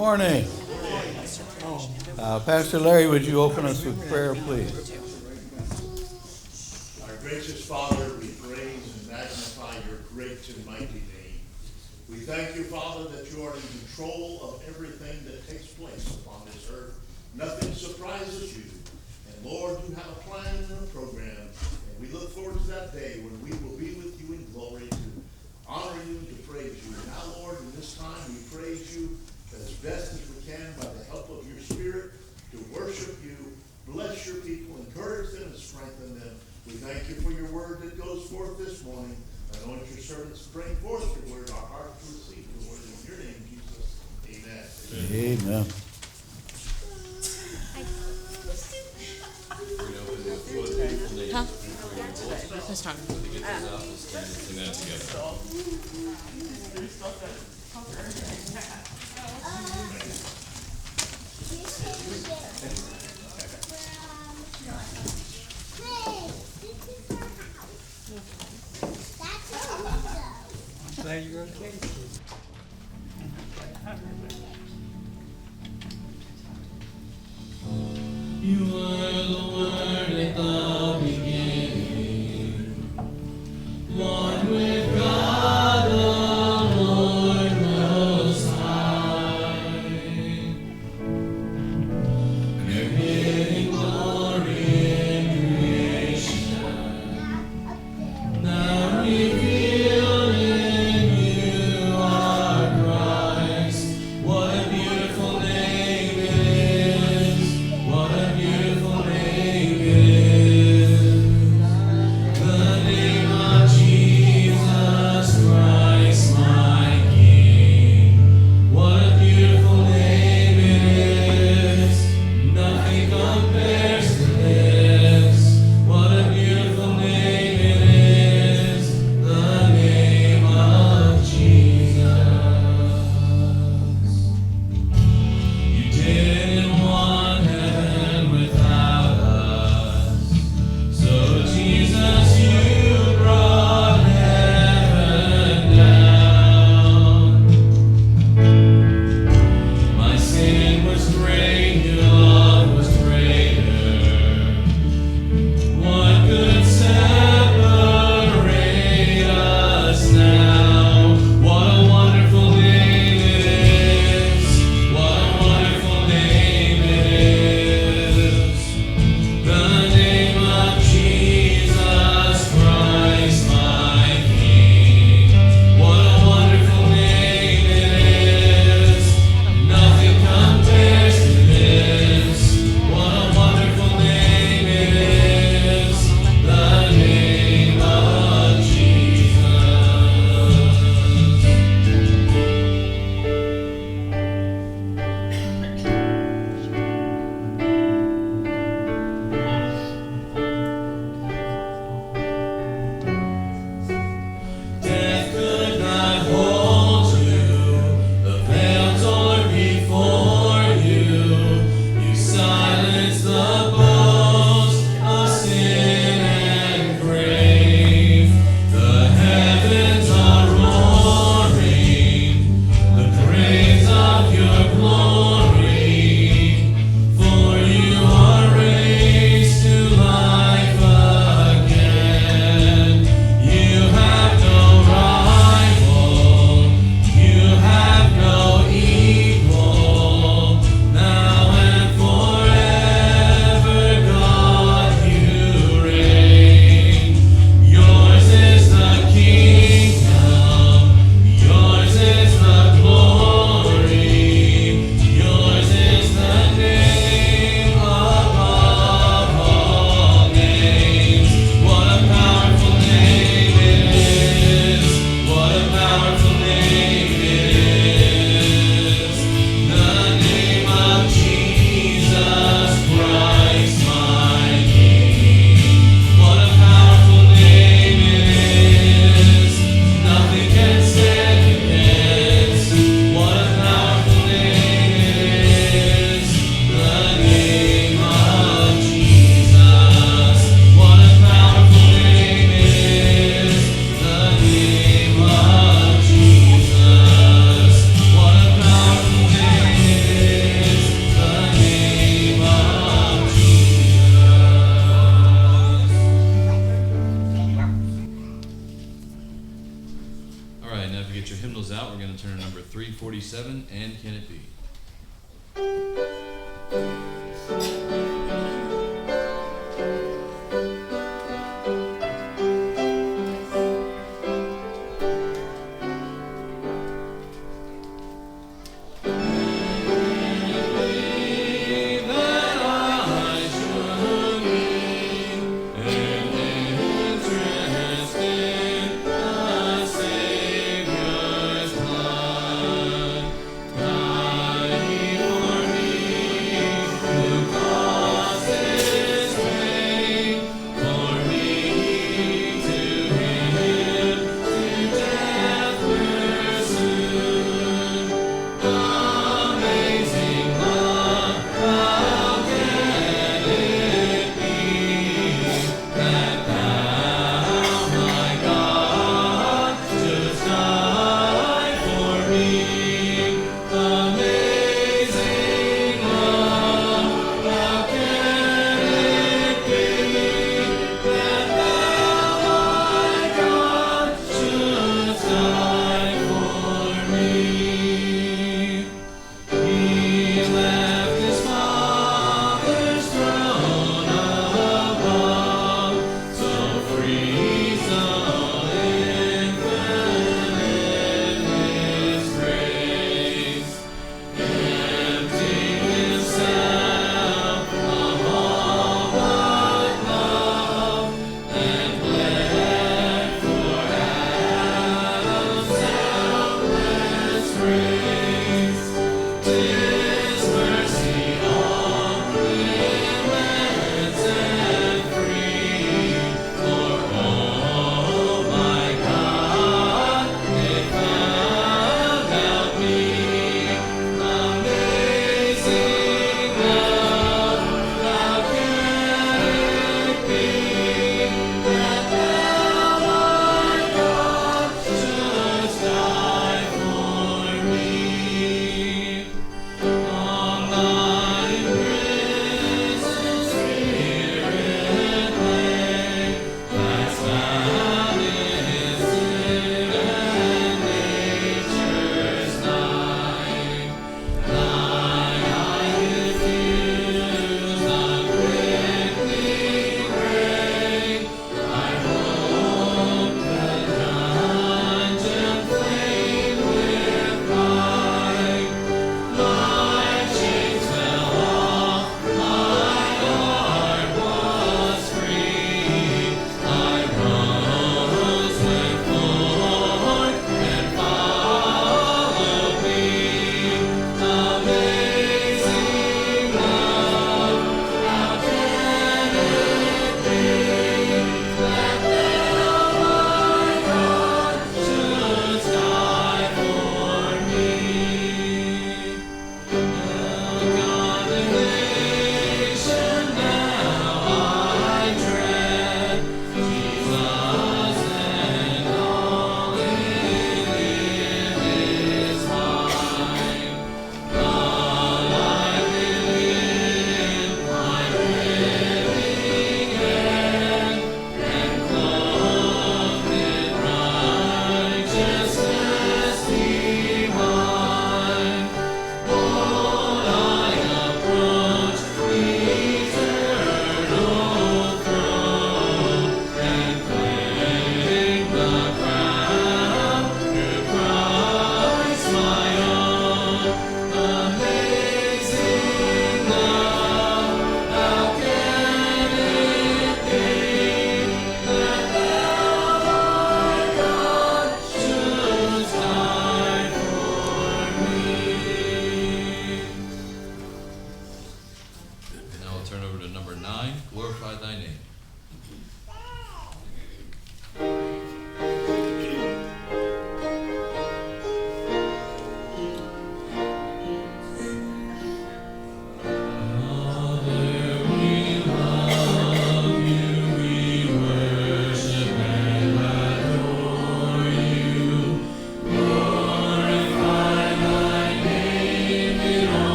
Morning. Pastor Larry, would you open us with prayer, please? Our gracious Father, we praise and magnify your great and mighty name. We thank you, Father, that you are in control of everything that takes place upon this earth. Nothing surprises you. And Lord, you have a plan and a program. And we look forward to that day when we will be with you in glory to honor you and to praise you. Now, Lord, in this time we praise you as best as we can by the help of your Spirit to worship you, bless your people, encourage them and strengthen them. We thank you for your word that goes forth this morning. Anoint your servants to bring forth your word, our hearts to receive your word. In your name, Jesus, amen. Amen. Huh? This time. Glad you're okay. You were the Word at the beginning, one with God the Lord Most High, creating glory in creation, now revealed in you are Christ. What a beautiful name it is! What a beautiful name it is! The name of Jesus Christ, my King. What a beautiful name it is! Nothing compares to this. What a beautiful name it is! The name of Jesus. You didn't want heaven without us. So Jesus, you brought heaven down. My sin was great, your love was greater. What could separate us now? What a wonderful name it is! What a wonderful name it is! The name of Jesus get your hymnals out, we're going to turn to number 347, And Can It Be? God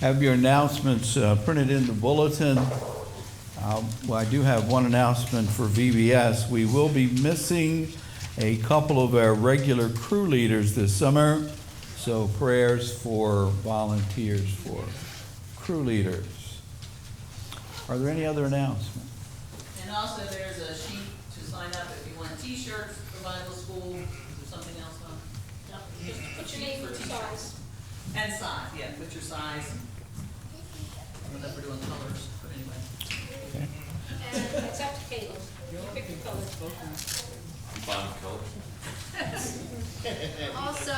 Have your announcements printed in the bulletin. Well, I do have one announcement for VBS. We will be missing a couple of our regular crew leaders this summer, so prayers for volunteers for crew leaders. Are there any other announcements? And also, there's a sheet to sign up if you want T-shirts for Bible school. Is there something else on? No, just Put your name and your size. and size, yeah, put your size. I don't know if we're doing colors, but anyway. Okay. And it's up to Caleb. You pick your colors. Fine color. Also,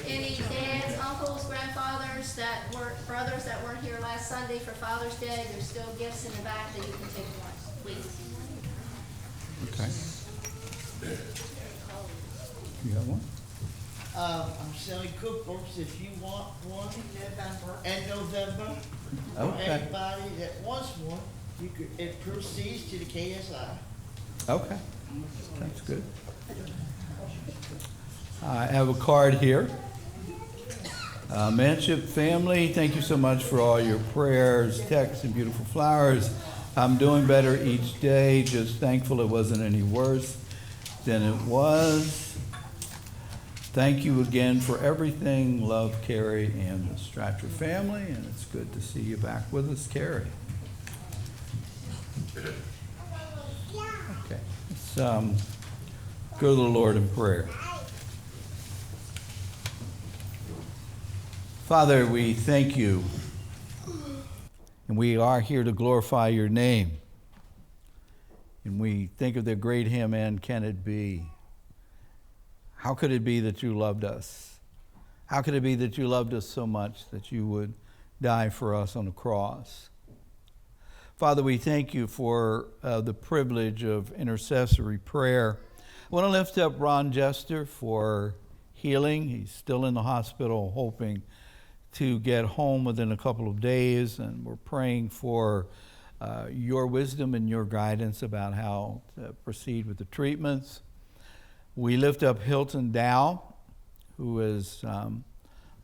any dads, uncles, grandfathers brothers that weren't here last Sunday for Father's Day, there's still gifts in the back that you can take one, please. Okay. You got one? I'm selling cookbooks if you want one. And November. For Okay. everybody that wants one, it proceeds to the KSI. Okay. That's good. I have a card here. Manship family, thank you so much for all your prayers, texts, and beautiful flowers. I'm doing better each day, just thankful it wasn't any worse than it was. Thank you again for everything. Love, Carrie, and the Stratcher family, and it's good to see you back with us, Carrie. Okay, let's go to the Lord in prayer. Father, we thank you, and we are here to glorify your name. And we think of the great hymn, and can it be? How could it be that you loved us? How could it be that you loved us so much that you would die for us on the cross? Father, we thank you for the privilege of intercessory prayer. I want to lift up Ron Jester for healing. He's still in the hospital, hoping to get home within a couple of days, and we're praying for your wisdom and your guidance about how to proceed with the treatments. We lift up Hilton Dow, who is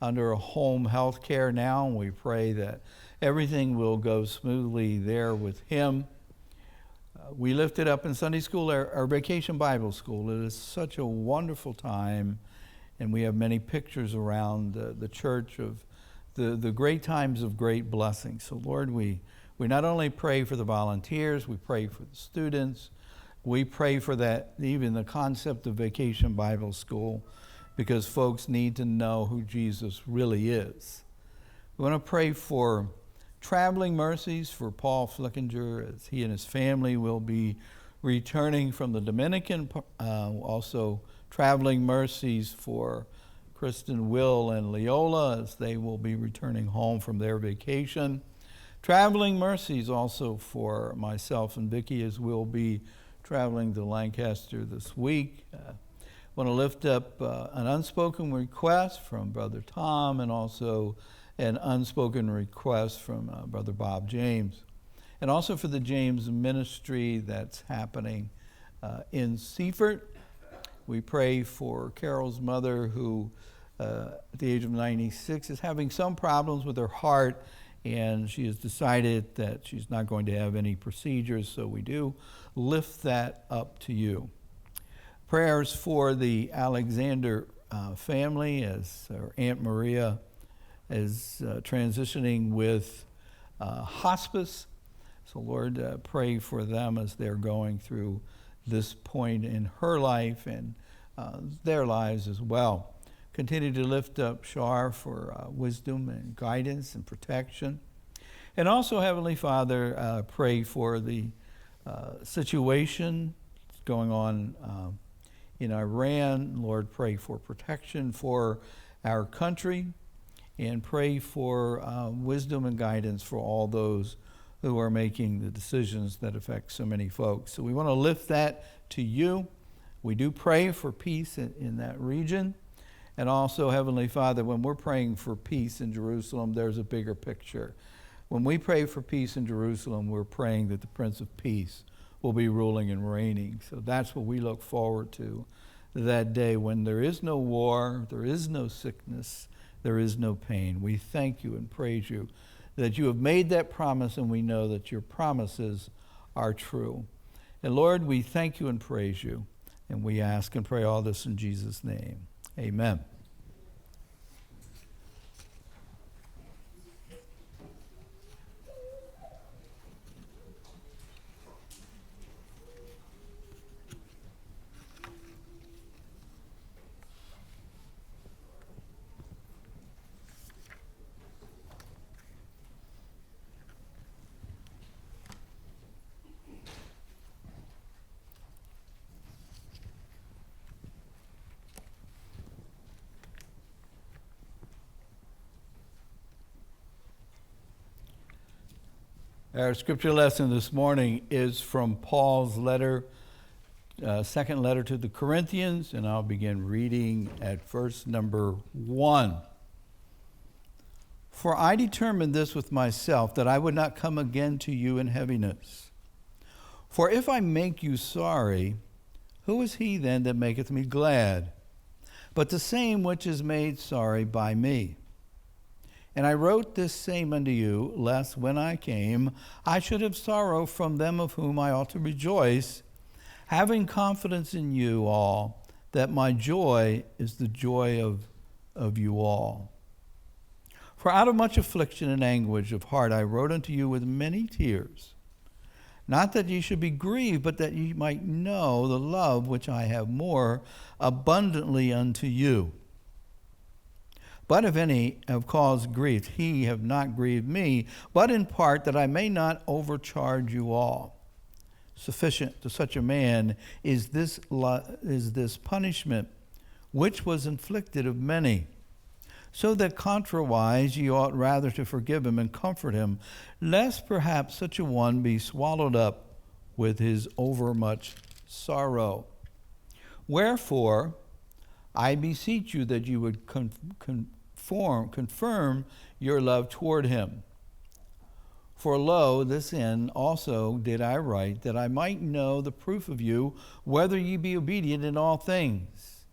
under a home health care now, and we pray that everything will go smoothly there with him. We lift it up in Sunday school, our Vacation Bible School. It is such a wonderful time, and we have many pictures around the church of the great times of great blessing. So Lord, we not only pray for the volunteers, we pray for the students, we pray for that, even the concept of Vacation Bible School, because folks need to know who Jesus really is. We want to pray for traveling mercies for Paul Flickinger as he and his family will be returning from the Dominican. Also traveling mercies for Kristen, Will, and Leola as they will be returning home from their vacation. Traveling mercies also for myself and Vicki as we'll be traveling to Lancaster this week. Want to lift up an unspoken request from Brother Tom and also an unspoken request from Brother Bob James. And also for the James ministry that's happening in Seaford. We pray for Carol's mother who at the age of 96 is having some problems with her heart, and she has decided that she's not going to have any procedures, so we do lift that up to you. Prayers for the Alexander family as our Aunt Maria is transitioning with hospice. So Lord, pray for them as they're going through this point in her life and their lives as well. Continue to lift up Shar for wisdom and guidance and protection. And also, Heavenly Father, pray for the situation going on in Iran. Lord, pray for protection for our country, and pray for wisdom and guidance for all those who are making the decisions that affect so many folks. So we want to lift that to you. We do pray for peace in that region. And also, Heavenly Father, when we're praying for peace in Jerusalem, there's a bigger picture. When we pray for peace in Jerusalem, we're praying that the Prince of Peace will be ruling and reigning. So that's what we look forward to, that day when there is no war, there is no sickness, there is no pain. We thank you and praise you that you have made that promise, and we know that your promises are true. And Lord, we thank you and praise you, and we ask and pray all this in Jesus' name. Amen. Our scripture lesson this morning is from Paul's letter, second letter to the Corinthians, and I'll begin reading at verse number 1. For I determined this with myself, that I would not come again to you in heaviness. For if I make you sorry, who is he then that maketh me glad? But the same which is made sorry by me. And I wrote this same unto you, lest when I came, I should have sorrow from them of whom I ought to rejoice, having confidence in you all, that my joy is the joy of you all. For out of much affliction and anguish of heart I wrote unto you with many tears, not that ye should be grieved, but that ye might know the love which I have more abundantly unto you. But if any have caused grief, he have not grieved me, but in part that I may not overcharge you all. Sufficient to such a man is this punishment, which was inflicted of many. So that contrariwise ye ought rather to forgive him and comfort him, lest perhaps such a one be swallowed up with his overmuch sorrow. Wherefore, I beseech you that you would confirm your love toward him. For lo, this end also did I write, that I might know the proof of you, whether ye be obedient in all things.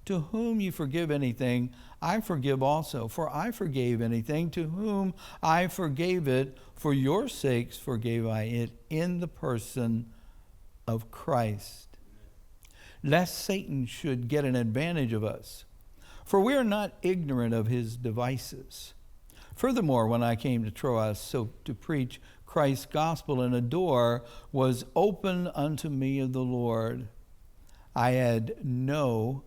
To whom ye forgive anything, I forgive also. For I forgave anything, to whom I forgave it, for your sakes forgave I it in the person of Christ. Lest Satan should get an advantage of us. For we are not ignorant of his devices. Furthermore, when I came to Troas to preach Christ's gospel, and a door was open unto me of the Lord, I had no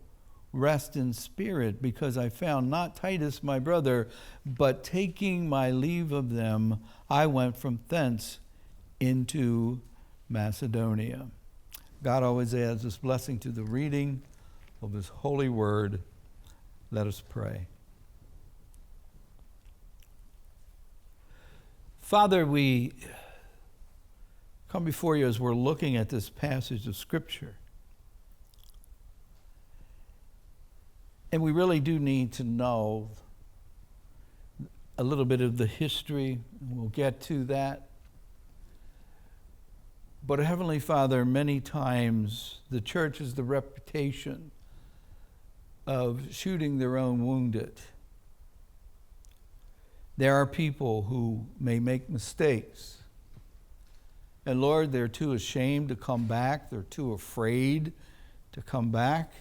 rest in spirit, because I found not Titus my brother, but taking my leave of them, I went from thence into Macedonia. God always adds this blessing to the reading of his holy word. Let us pray. Father, we come before you as we're looking at this passage of Scripture. And we really do need to know a little bit of the history. We'll get to that. But Heavenly Father, many times the church has the reputation of shooting their own wounded. There are people who may make mistakes. And Lord, they're too ashamed to come back. They're too afraid to come back.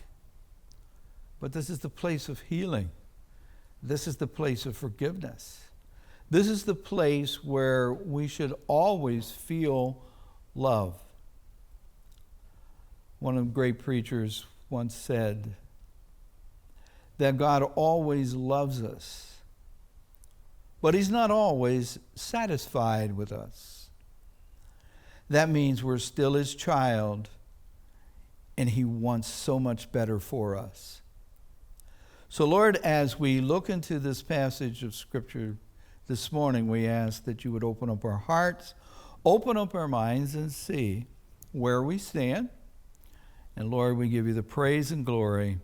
But this is the place of healing. This is the place of forgiveness. This is the place where we should always feel love. One of the great preachers once said that God always loves us, but he's not always satisfied with us. That means we're still his child, and he wants so much better for us. So Lord, as we look into this passage of Scripture this morning, we ask that you would open up our hearts, open up our minds, and see where we stand. And Lord, we give you the praise and glory,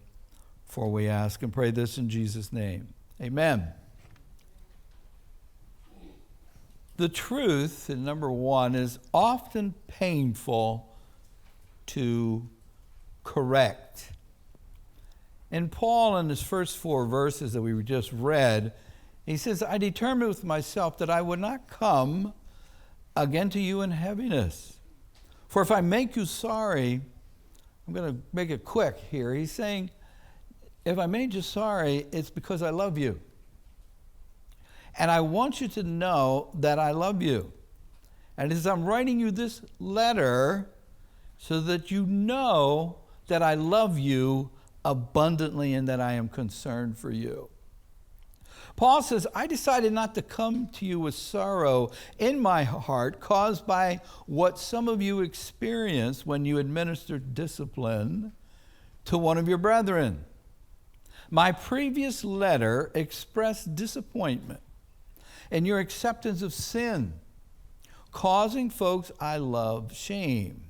for we ask and pray this in Jesus' name. Amen. The truth, in number one, is often painful to correct. And Paul, in his first 4 verses that we just read, he says, I determined with myself that I would not come again to you in heaviness. For if I make you sorry, I'm going to make it quick here. He's saying, if I made you sorry, it's because I love you. And I want you to know that I love you. And as I'm writing you this letter, so that you know that I love you abundantly and that I am concerned for you. Paul says, I decided not to come to you with sorrow in my heart caused by what some of you experienced when you administered discipline to one of your brethren. My previous letter expressed disappointment in your acceptance of sin, causing folks I love shame.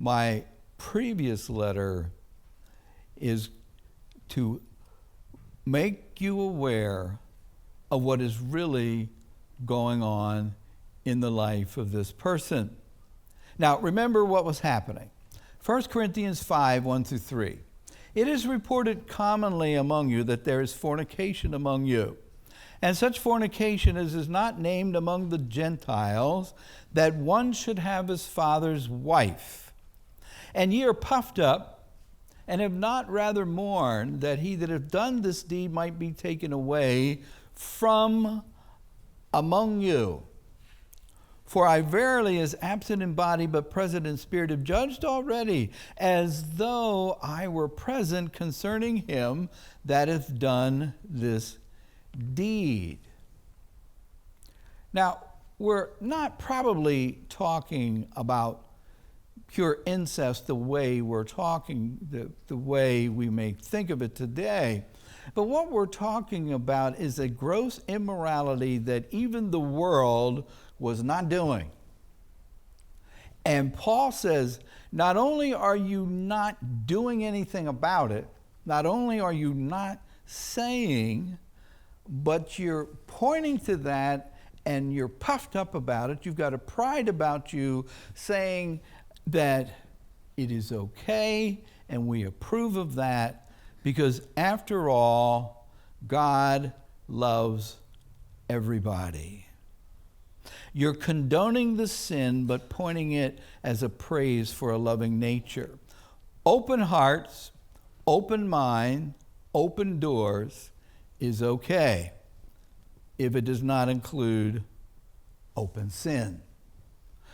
My previous letter is to make you aware of what is really going on in the life of this person. Now, remember what was happening. 1 Corinthians 5, 1 through 3. It is reported commonly among you that there is fornication among you, and such fornication as is not named among the Gentiles, that one should have his father's wife. And ye are puffed up, and have not rather mourned that he that hath done this deed might be taken away from among you. For I verily, as absent in body but present in spirit, have judged already, as though I were present concerning him that hath done this deed. Now, we're not probably talking about pure incest the way we're talking, the way we may think of it today. But what we're talking about is a gross immorality that even the world was not doing. And Paul says, not only are you not doing anything about it, not only are you not saying, but you're pointing to that and you're puffed up about it. You've got a pride about you saying that it is okay and we approve of that because after all, God loves everybody. You're condoning the sin but pointing it as a praise for a loving nature. Open hearts, open mind, open doors is okay if it does not include open sin.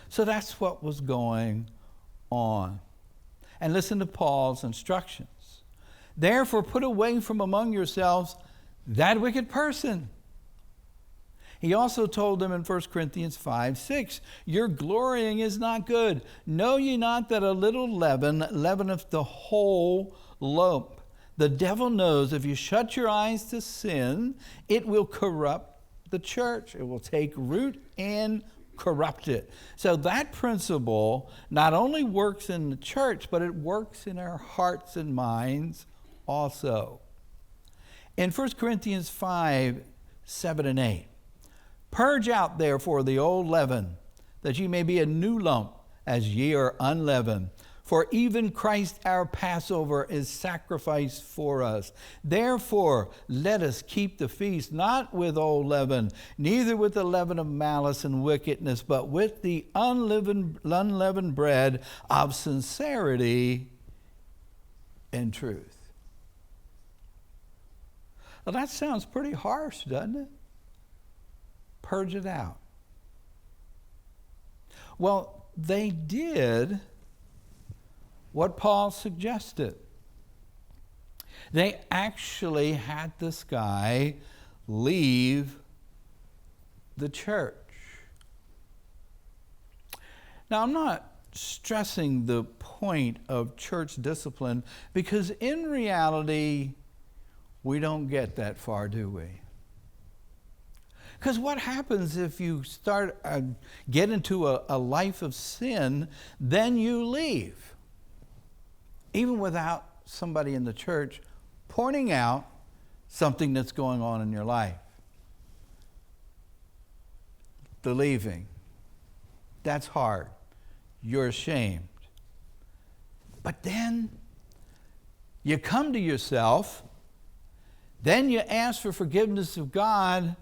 So that's what was going on. And listen to Paul's instructions. Therefore, put away from among yourselves that wicked person. He also told them in 1 Corinthians 5, 6, your glorying is not good. Know ye not that a little leaven leaveneth the whole lump? The devil knows if you shut your eyes to sin, it will corrupt the church. It will take root and corrupt it. So that principle not only works in the church, but it works in our hearts and minds also. In 1 Corinthians 5, 7 and 8, purge out therefore the old leaven, that ye may be a new lump, as ye are unleavened. For even Christ our Passover is sacrificed for us. Therefore, let us keep the feast, not with old neither with the leaven of malice and wickedness, but with the unleavened bread of sincerity and truth. Well, that sounds pretty harsh, doesn't it? Purge it out. Well, they did what Paul suggested. They actually had this guy leave the church. Now, I'm not stressing the point of church discipline because in reality, we don't get that far, do we? Because what happens if you get into a life of sin, then you leave, even without somebody in the church pointing out something that's going on in your life. The leaving, that's hard. You're ashamed. But then You come to yourself, then you ask for forgiveness of God,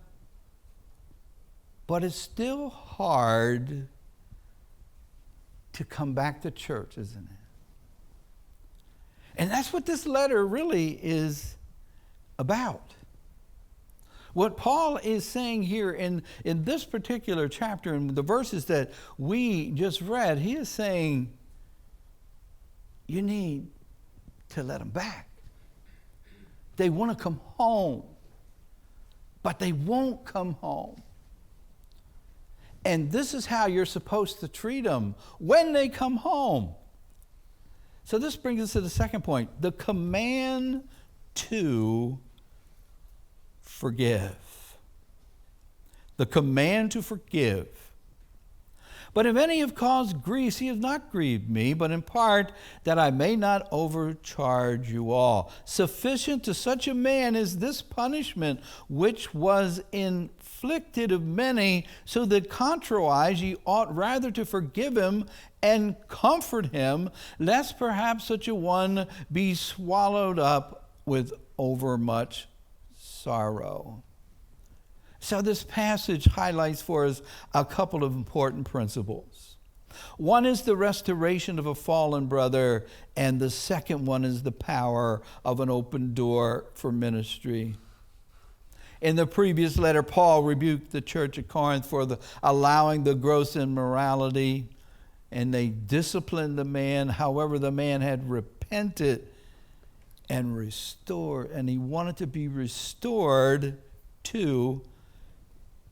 but it's still hard to come back to church, isn't it? And that's what this letter really is about. What Paul is saying here in this particular chapter, in the verses that we just read, he is saying, you need to let them back. They want to come home, but they won't come home. And this is how you're supposed to treat them when they come home. So this brings us to the second point, the command to forgive. The command to forgive. But if any have caused grief, he has not grieved me, but in part that I may not overcharge you all. Sufficient to such a man is this punishment which was inflicted of many, so that contrariwise ye ought rather to forgive him and comfort him, lest perhaps such a one be swallowed up with overmuch sorrow. So this passage highlights for us a couple of important principles. One is the restoration of a fallen brother, and the second one is the power of an open door for ministry. In the previous letter, Paul rebuked the church at Corinth for allowing the gross immorality, and they disciplined the man. However, the man had repented and restored, and he wanted to be restored to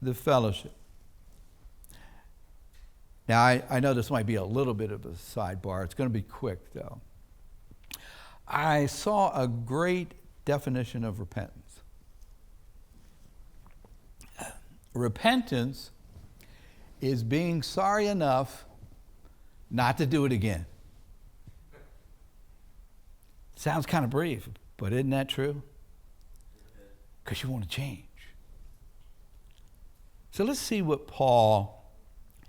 the fellowship. Now, I know this might be a little bit of a sidebar. It's going to be quick, though. I saw a great definition of repentance. Repentance is being sorry enough not to do it again. Sounds kind of brief, but isn't that true? Because you want to change. So let's see what Paul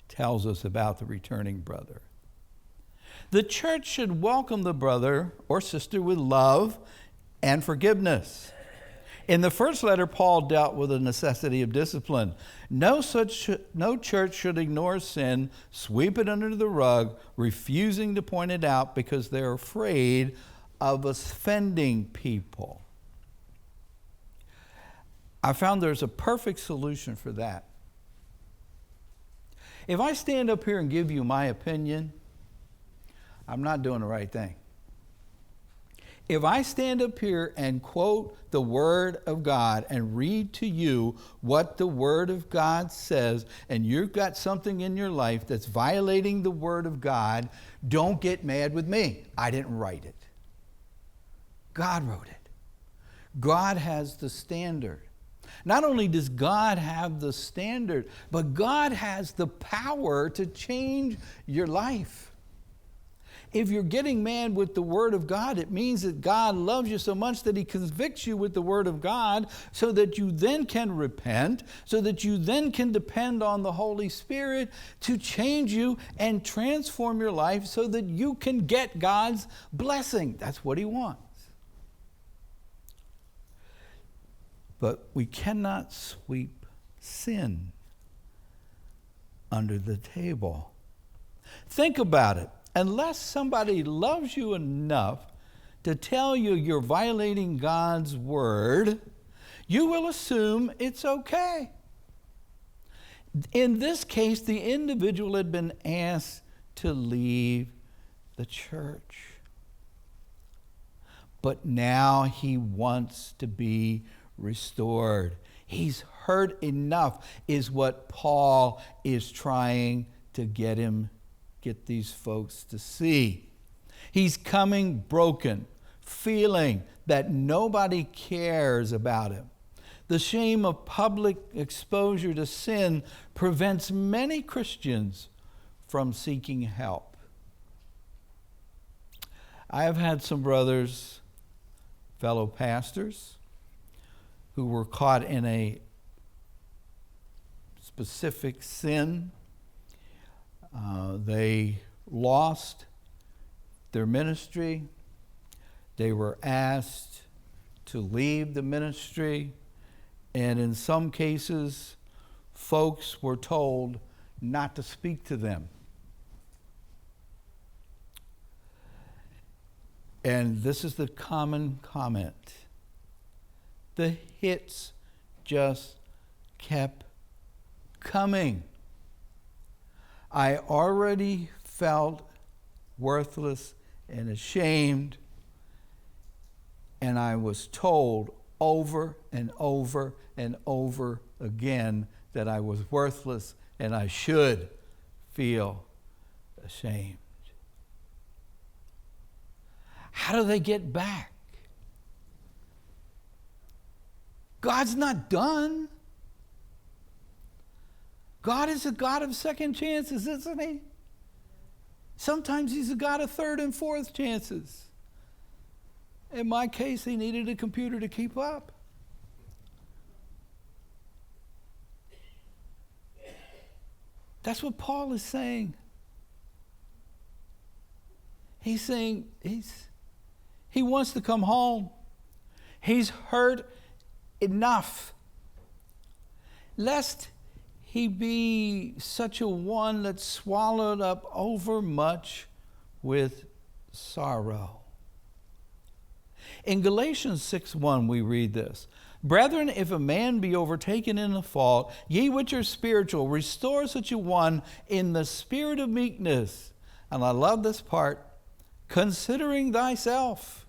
tells us about the returning brother. The church should welcome the brother or sister with love and forgiveness. In the first letter, Paul dealt with the necessity of discipline. No church should ignore sin, sweep it under the rug, refusing to point it out because they're afraid of offending people. I found there's a perfect solution for that. If I stand up here and give you my opinion, I'm not doing the right thing. If I stand up here and quote the Word of God and read to you what the Word of God says, and you've got something in your life that's violating the Word of God, don't get mad with me. I didn't write it. God wrote it. God has the standard. Not only does God have the standard, but God has the power to change your life. If you're getting mad with the Word of God, it means that God loves you so much that He convicts you with the Word of God so that you then can repent, so that you then can depend on the Holy Spirit to change you and transform your life so that you can get God's blessing. That's what He wants. But we cannot sweep sin under the table. Think about it. Unless somebody loves you enough to tell you you're violating God's word, you will assume it's okay. In this case, the individual had been asked to leave the church. But now he wants to be restored. He's hurt enough, is what Paul is trying to get these folks to see. He's coming broken, feeling that nobody cares about him. The shame of public exposure to sin prevents many Christians from seeking help. I have had some brothers, fellow pastors, who were caught in a specific sin. They lost their ministry. They were asked to leave the ministry, and in some cases, folks were told not to speak to them. And this is the common comment. The hits just kept coming. I already felt worthless and ashamed, and I was told over and over and over again that I was worthless and I should feel ashamed. How do they get back? God's not done. God is a God of second chances, isn't he? Sometimes he's a God of third and fourth chances. In my case, he needed a computer to keep up. That's what Paul is saying. He's saying he wants to come home. He's hurt enough. Lest he be such a one that's swallowed up overmuch with sorrow. In Galatians 6:1 we read this. Brethren, if a man be overtaken in a fault, ye which are spiritual, restore such a one in the spirit of meekness. And I love this part. Considering thyself,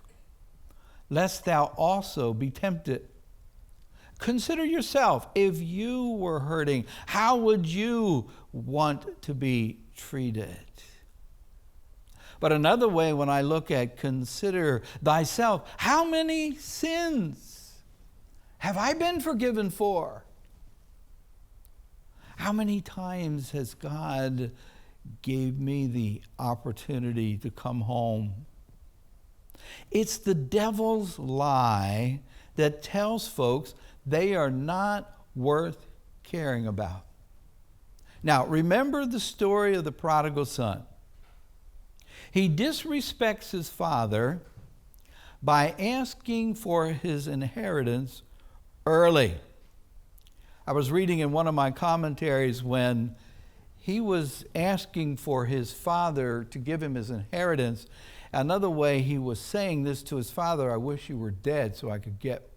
lest thou also be tempted. Consider yourself. If you were hurting, how would you want to be treated? But another way, when I look at consider thyself, how many sins have I been forgiven for? How many times has God gave me the opportunity to come home? It's the devil's lie that tells folks they are not worth caring about. Now, remember the story of the prodigal son. He disrespects his father by asking for his inheritance early. I was reading in one of my commentaries when he was asking for his father to give him his inheritance. Another way he was saying this to his father, I wish you were dead so I could get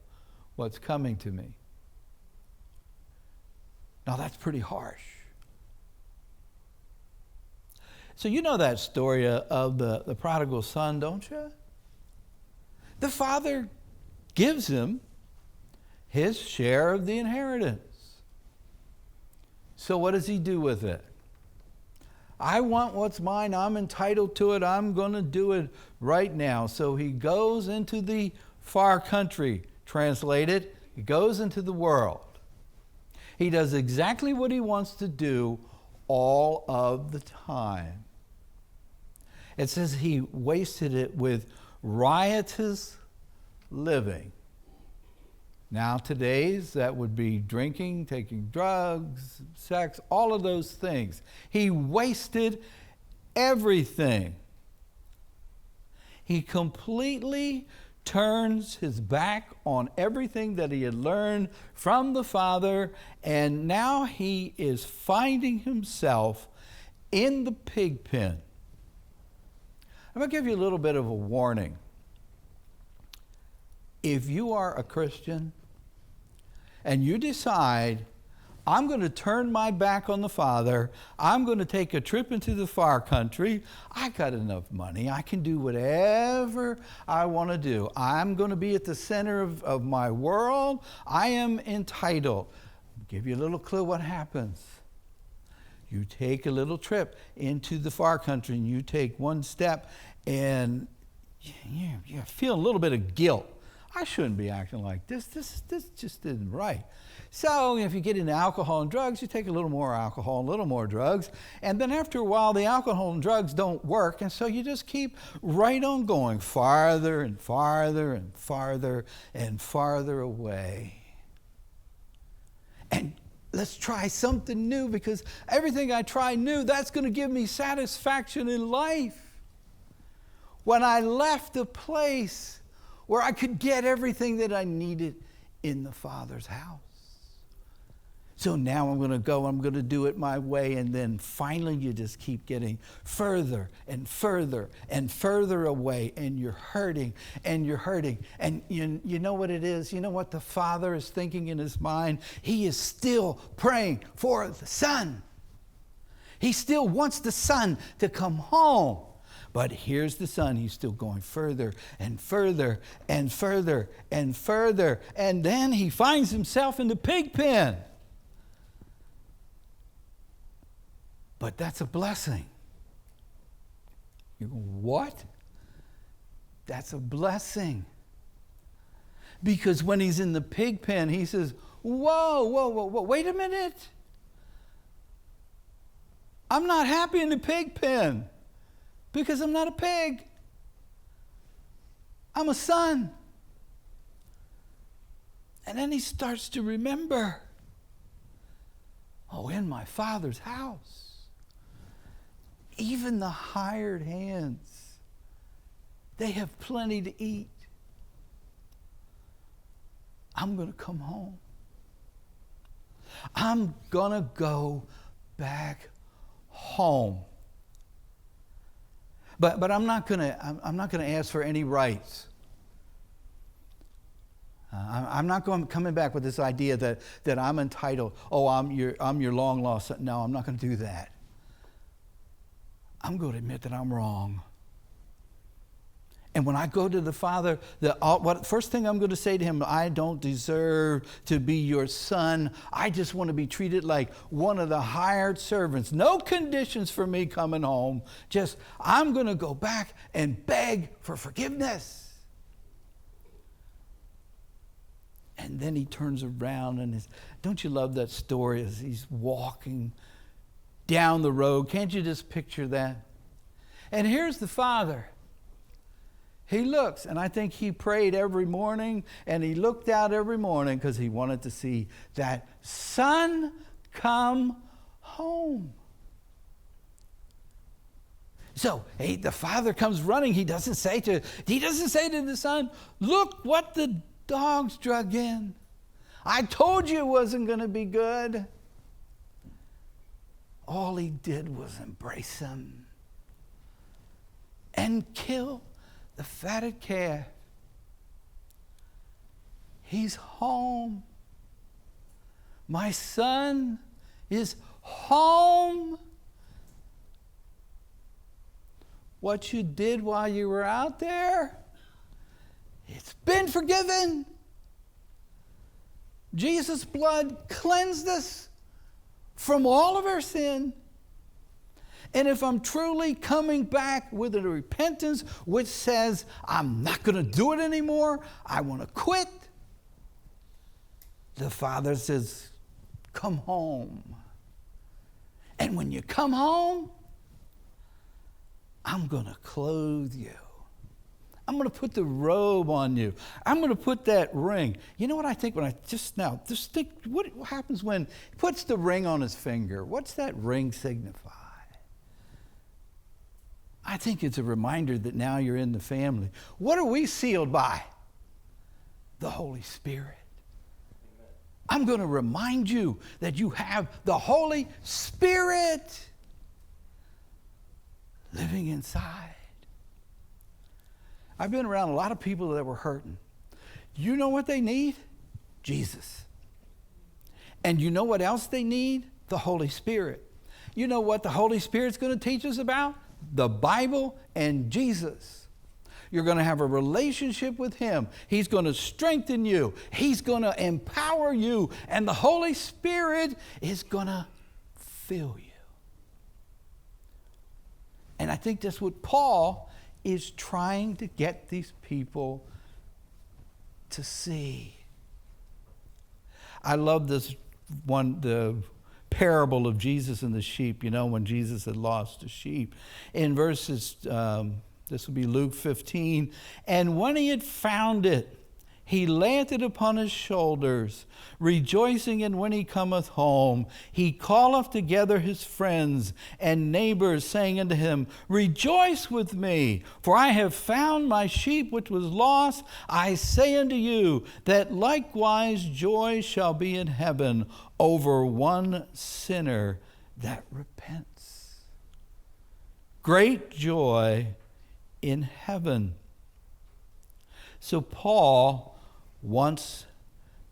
what's coming to me. Now that's pretty harsh. So you know that story of the prodigal son, don't you? The father gives him his share of the inheritance. So what does he do with it? I want what's mine. I'm entitled to it. I'm going to do it right now. So he goes into the far country. Translated, he goes into the world. He does exactly what he wants to do all of the time. It says he wasted it with riotous living. Now today's, that would be drinking, taking drugs, sex, all of those things. He wasted everything. He completely turns his back on everything that he had learned from the Father, and now he is finding himself in the pig pen. I'm going to give you a little bit of a warning. If you are a Christian and you decide, I'm going to turn my back on the Father, I'm going to take a trip into the far country, I got enough money, I can do whatever I want to do. I'm going to be at the center of my world, I am entitled. I'll give you a little clue what happens. You take a little trip into the far country and you take one step and you feel a little bit of guilt. I shouldn't be acting like this. This just isn't right. So if you get into alcohol and drugs, you take a little more alcohol, a little more drugs, and then after a while the alcohol and drugs don't work, and so you just keep right on going farther and farther and farther and farther away. And let's try something new, because everything I try new, that's going to give me satisfaction in life. When I left the place, where I could get everything that I needed in the Father's house. So now I'm going to go, I'm going to do it my way, and then finally you just keep getting further and further and further away, and you're hurting and you're hurting. And you know what it is? You know what the Father is thinking in his mind? He is still praying for the Son. He still wants the Son to come home. But here's the Son. He's still going further and further and further and further. And then he finds himself in the pig pen. But that's a blessing. You go, what? That's a blessing. Because when he's in the pig pen, he says, whoa, wait a minute. I'm not happy in the pig pen because I'm not a pig. I'm a son. And then he starts to remember, oh, in my Father's house, even the hired hands, they have plenty to eat. I'm going to come home. I'm going to go back home. But I'm not going to ask for any rights. I'm not coming back with this idea that I'm entitled. Oh, I'm your long lost son. No, I'm not going to do that. I'm going to admit that I'm wrong. And when I go to the Father, first thing I'm going to say to him, I don't deserve to be your son. I just want to be treated like one of the hired servants. No conditions for me coming home. Just, I'm going to go back and beg for forgiveness. And then he turns around and don't you love that story as he's walking down the road? Can't you just picture that? And here's the Father. He looks, and I think he prayed every morning, and he looked out every morning because he wanted to see that son come home. So the Father comes running. He doesn't say to the Son, look what the dogs drug in. I told you it wasn't going to be good. All he did was embrace him and kill the fatted calf. He's home. My son is home. What you did while you were out there, it's been forgiven. Jesus' blood cleansed us from all of our sin. And if I'm truly coming back with a repentance which says, I'm not going to do it anymore, I want to quit, the Father says, come home. And when you come home, I'm going to clothe you. I'm going to put the robe on you. I'm going to put that ring. You know what I think when I just think, what happens when he puts the ring on his finger? What's that ring signify? I think it's a reminder that now you're in the family. What are we sealed by? The Holy Spirit. Amen. I'm going to remind you that you have the Holy Spirit living inside. I've been around a lot of people that were hurting. You know what they need? Jesus. And you know what else they need? The Holy Spirit. You know what the Holy Spirit's going to teach us about? The Bible and Jesus. You're going to have a relationship with him. He's going to strengthen you. He's going to empower you. And the Holy Spirit is going to fill you. And I think that's what Paul is trying to get these people to see. I love this one, the parable of Jesus and the sheep, when Jesus had lost a sheep. In verses, this would be Luke 15, and when he had found it, He layeth it upon his shoulders, rejoicing in when he cometh home. He calleth together his friends and neighbors, saying unto him, Rejoice with me, for I have found my sheep which was lost. I say unto you, that likewise joy shall be in heaven over one sinner that repents. Great joy in heaven. So Paul wants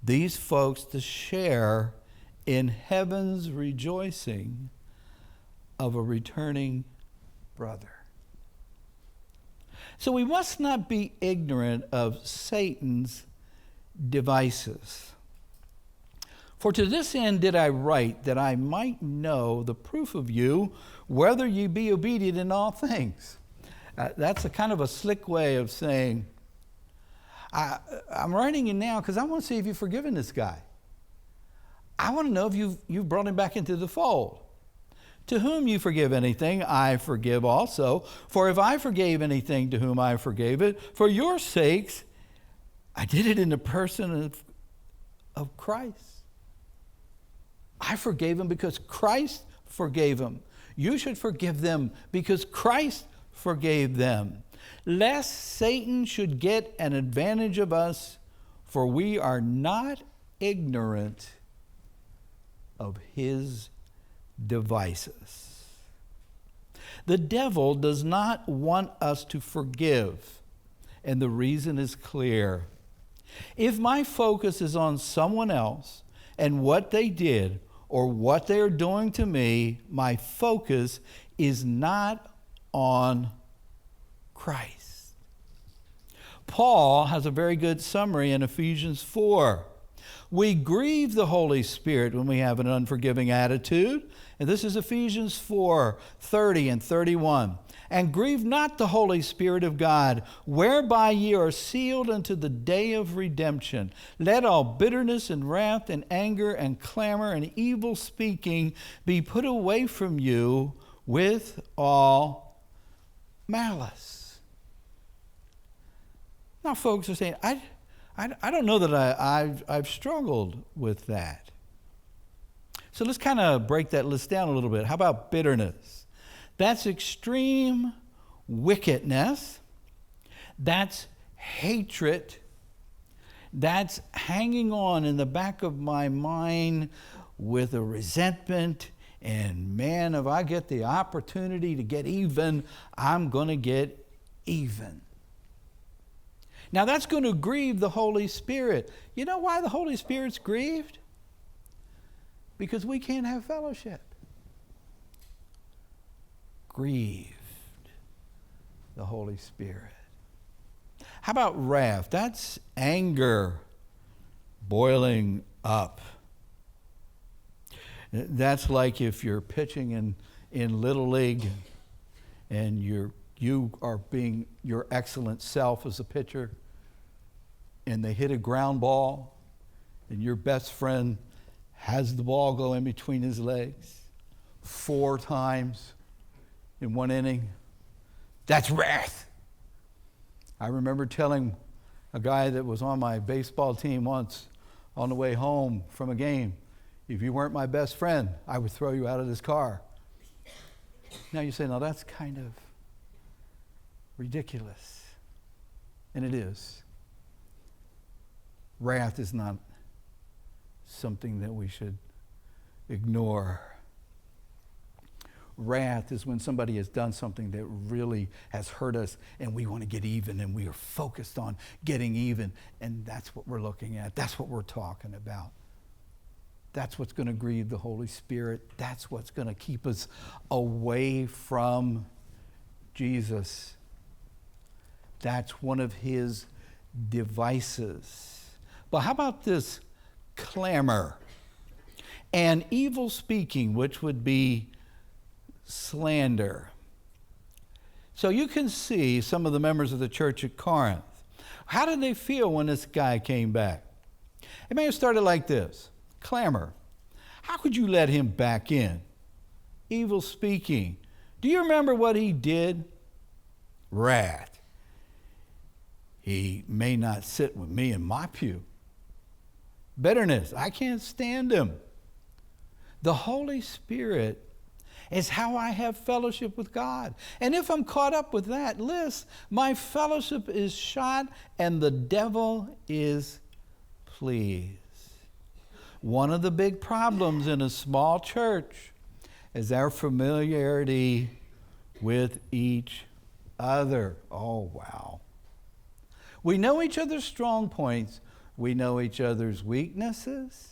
these folks to share in heaven's rejoicing of a returning brother. So we must not be ignorant of Satan's devices. For to this end did I write, that I might know the proof of you, whether ye be obedient in all things. That's a kind of a slick way of saying, I'm writing you now because I want to see if you've forgiven this guy. I want to know if you've brought him back into the fold. To whom you forgive anything, I forgive also. For if I forgave anything to whom I forgave it, for your sakes, I did it in the person of Christ. I forgave him because Christ forgave him. You should forgive them because Christ forgave them. Lest Satan should get an advantage of us, for we are not ignorant of his devices. The devil does not want us to forgive, and the reason is clear. If my focus is on someone else and what they did or what they are doing to me, my focus is not on Christ. Paul has a very good summary in Ephesians 4. We grieve the Holy Spirit when we have an unforgiving attitude. And this is Ephesians 4:30 and 31. And grieve not the Holy Spirit of God, whereby ye are sealed unto the day of redemption. Let all bitterness and wrath and anger and clamor and evil speaking be put away from you with all malice. Now, folks are saying, I don't know that I've struggled with that. So let's kind of break that list down a little bit. How about bitterness? That's extreme wickedness. That's hatred. That's hanging on in the back of my mind with a resentment. And man, if I get the opportunity to get even, I'm going to get even. Now that's going to grieve the Holy Spirit. You know why the Holy Spirit's grieved? Because we can't have fellowship. Grieved the Holy Spirit. How about wrath? That's anger boiling up. That's like if you're pitching in Little League and you are being your excellent self as a pitcher, and they hit a ground ball, and your best friend has the ball go in between his legs 4 times in one inning. That's wrath. I remember telling a guy that was on my baseball team once on the way home from a game, if you weren't my best friend, I would throw you out of this car. Now you say, now that's kind of ridiculous. And it is. Wrath is not something that we should ignore. Wrath is when somebody has done something that really has hurt us and we want to get even, and we are focused on getting even, and that's what we're looking at. That's what we're talking about. That's what's going to grieve the Holy Spirit. That's what's going to keep us away from Jesus. That's one of his devices. But how about this clamor and evil speaking, which would be slander? So you can see some of the members of the church at Corinth. How did they feel when this guy came back? It may have started like this. Clamor. How could you let him back in? Evil speaking. Do you remember what he did? Wrath. He may not sit with me in my pew. Bitterness, I can't stand him. The Holy Spirit is how I have fellowship with God. And if I'm caught up with that list, my fellowship is shot and the devil is pleased. One of the big problems in a small church is our familiarity with each other. Oh, wow. We know each other's strong points. We know each other's weaknesses.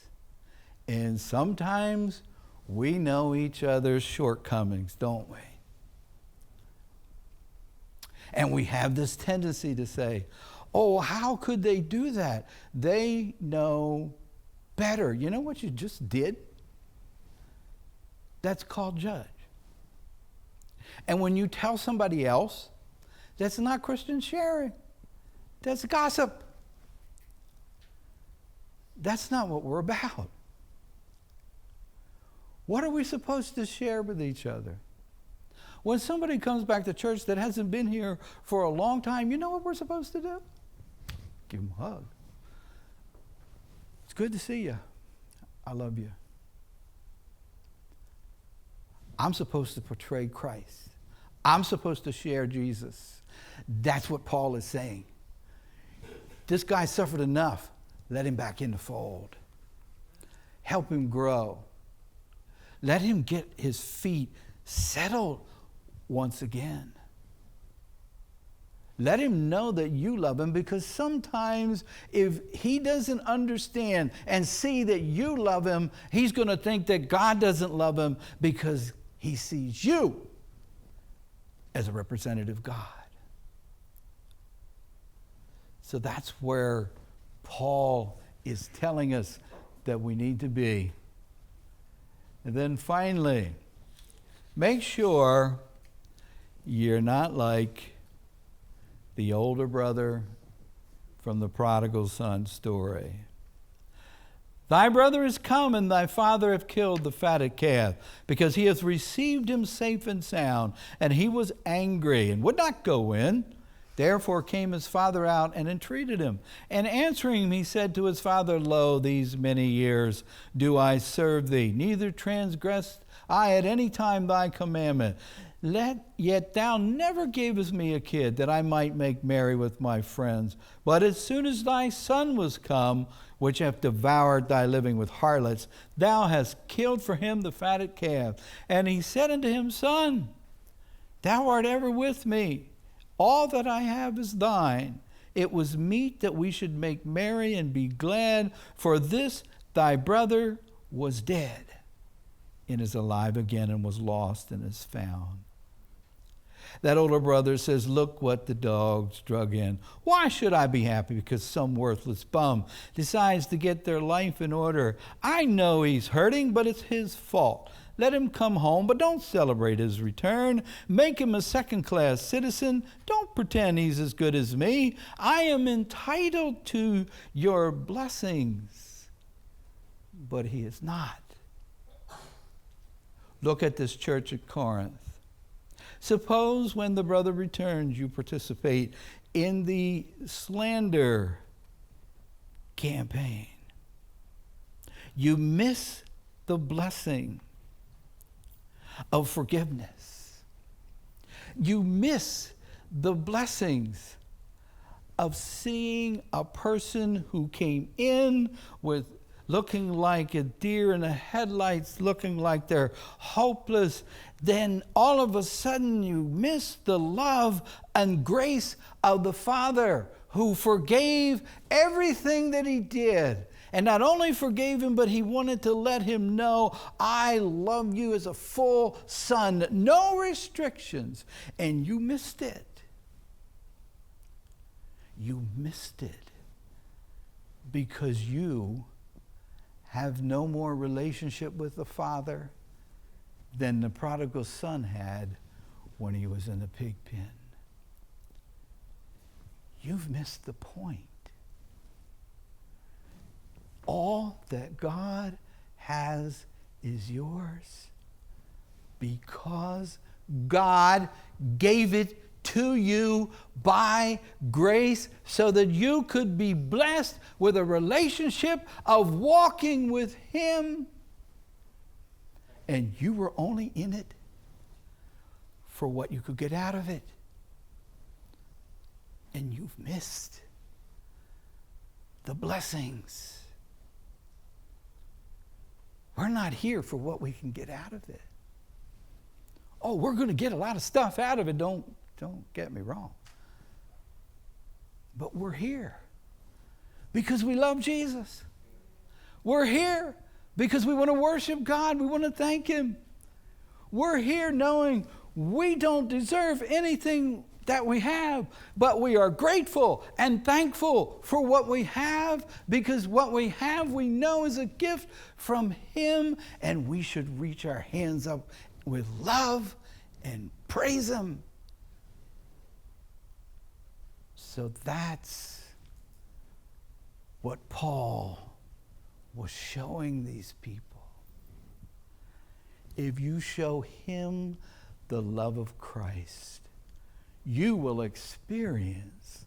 And sometimes we know each other's shortcomings, don't we? And we have this tendency to say, oh, how could they do that? They know better. You know what you just did? That's called judge. And when you tell somebody else, that's not Christian sharing. That's gossip. That's not what we're about. What are we supposed to share with each other? When somebody comes back to church that hasn't been here for a long time, you know what we're supposed to do? Give them a hug. It's good to see you. I love you. I'm supposed to portray Christ. I'm supposed to share Jesus. That's what Paul is saying. This guy suffered enough. Let him back in the fold. Help him grow. Let him get his feet settled once again. Let him know that you love him, because sometimes if he doesn't understand and see that you love him, he's going to think that God doesn't love him because he sees you as a representative of God. So that's where Paul is telling us that we need to be. And then finally, make sure you're not like the older brother from the prodigal son story. Thy brother is come, and thy father hath killed the fatted calf, because he hath received him safe and sound. And he was angry, and would not go in. Therefore came his father out and entreated him. And answering him, he said to his father, Lo, these many years do I serve thee, neither transgressed I at any time thy commandment. Yet thou never gavest me a kid, that I might make merry with my friends. But as soon as thy son was come, which hath devoured thy living with harlots, thou hast killed for him the fatted calf. And he said unto him, Son, thou art ever with me. All that I have is thine. It was meet that we should make merry and be glad, for this thy brother was dead, and is alive again, and was lost, and is found. That older brother says, Look what the dogs drug in. Why should I be happy because some worthless bum decides to get their life in order? I know he's hurting, but it's his fault. Let him come home, but don't celebrate his return. Make him a second-class citizen. Don't pretend he's as good as me. I am entitled to your blessings, but he is not. Look at this church at Corinth. Suppose when the brother returns, you participate in the slander campaign. You miss the blessing of forgiveness. You miss the blessings of seeing a person who came in with looking like a deer in the headlights, looking like they're hopeless. Then all of a sudden you miss the love and grace of the Father, who forgave everything that he did. And not only forgave him, but he wanted to let him know, I love you as a full son, no restrictions. And you missed it. You missed it because you have no more relationship with the Father than the prodigal son had when he was in the pig pen. You've missed the point. All that God has is yours because God gave it to you by grace so that you could be blessed with a relationship of walking with him. And you were only in it for what you could get out of it. And you've missed the blessings. We're not here for what we can get out of it. Oh, we're going to get a lot of stuff out of it. Don't get me wrong. But we're here because we love Jesus. We're here because we want to worship God. We want to thank him. We're here knowing we don't deserve anything that we have, but we are grateful and thankful for what we have, because what we have we know is a gift from him, and we should reach our hands up with love and praise him. So that's what Paul was showing these people. If you show him the love of Christ, you will experience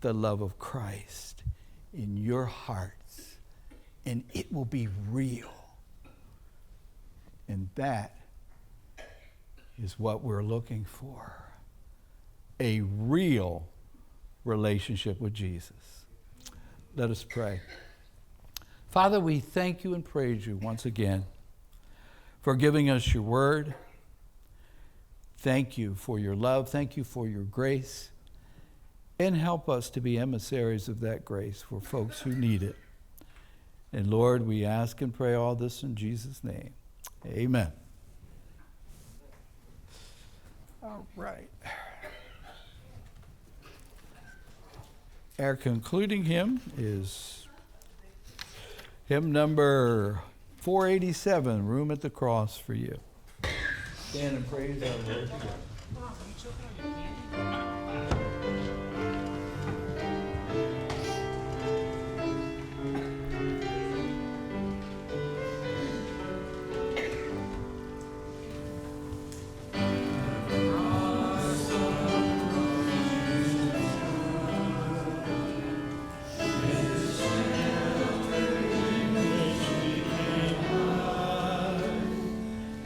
the love of Christ in your hearts, and it will be real. And that is what we're looking for. A real relationship with Jesus. Let us pray. Father, we thank you and praise you once again for giving us your word. Thank you for your love. Thank you for your grace. And help us to be emissaries of that grace for folks who need it. And Lord, we ask and pray all this in Jesus' name. Amen. All right. Our concluding hymn is hymn number 487, Room at the Cross for You. Stand and praise our Lord together.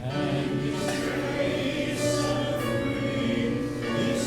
And His grace suffering, His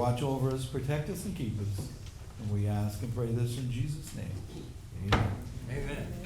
watch over us, protect us, and keep us. And we ask and pray this in Jesus' name. Amen. Amen.